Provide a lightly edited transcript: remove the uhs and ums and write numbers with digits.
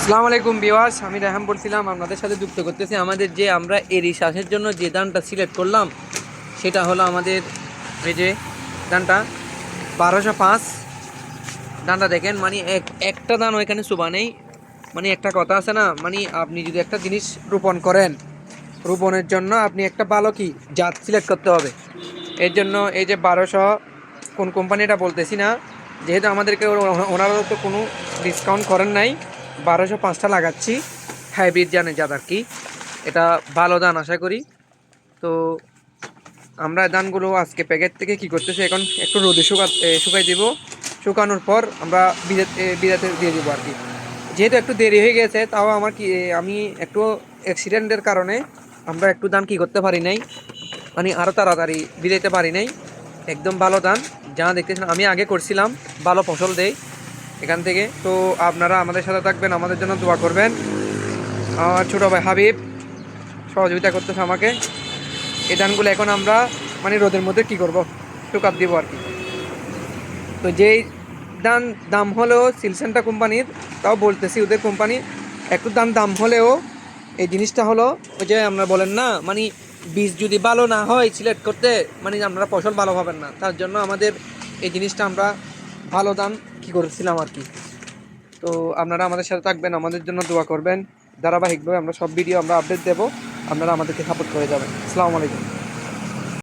আসসালামু আলাইকুম ভিউয়ার্স, আমি রাহাম বলছিলাম আপনাদের সাথে যুক্ত করতেছি। আমাদের যে আমরা এরি শ্বাসের জন্য যে দানটা সিলেক্ট করলাম সেটা হলো আমাদের এই যে দানটা 1205 দানটা দেখেন, মানে একটা দান ওইখানে শোভা নেই। মানে একটা কথা আছে না, মানে আপনি যদি একটা জিনিস রোপণ করেন, রোপণের জন্য আপনি একটা ভালো কি জাত সিলেক্ট করতে হবে। এর জন্য এই যে 1200 কোন কোম্পানিটা বলতেছি না, যেহেতু আমাদেরকে ওনারা তো কোনো ডিসকাউন্ট করেন নাই, 1205টা লাগাচ্ছি হাইব্রিড জাত আর কি। এটা ভালো ধান আশা করি। তো আমরা ধানগুলো আজকে প্যাকেট থেকে কি করতেছি, এখন একটু রোদে শুকাই দিব। শুকানোর পর আমরা বিরাতে দিয়ে দেবো আর কি। যেহেতু একটু দেরি হয়ে গেছে, তাও আমার কি আমি একটু অ্যাক্সিডেন্টের কারণে আমরা একটু ধান কি করতে পারি নাই, মানে আরও তাড়াতাড়ি বিদাইতে পারি নাই। একদম ভালো ধান যা দেখতেছেন, আমি আগে করছিলাম, ভালো ফসল দেয় এখান থেকে। তো আপনারা আমাদের সাথে থাকবেন, আমাদের জন্য দোয়া করবেন। আমার ছোটো ভাই হাবিব সহযোগিতা করতেছে আমাকে। এই ধানগুলো এখন আমরা মানে রোদের মধ্যে কি করব, শুকাত দিব আর কি। তো যেই ধান দাম হলেও সিলসেন্টা কোম্পানির, তাও বলতেছি ওদের কোম্পানি একটু দাম হলেও এই জিনিসটা হলো ওই যে আমরা বলেন না, মানে বীজ যদি ভালো না হয় সিলেক্ট করতে, মানে আমরা ফসল ভালো পাবেন না। তার জন্য আমাদের এই জিনিসটা আমরা ভালো দাম কি করেছিলাম আর কি। তো আপনারা আমাদের সাথে থাকবেন, আমাদের জন্য দোয়া করবেন। ধারাবাহিকভাবে আমরা সব ভিডিও আমরা আপডেট দেবো, আপনারা আমাদেরকে সাপোর্ট করে যাবেন। আসসালামু আলাইকুম।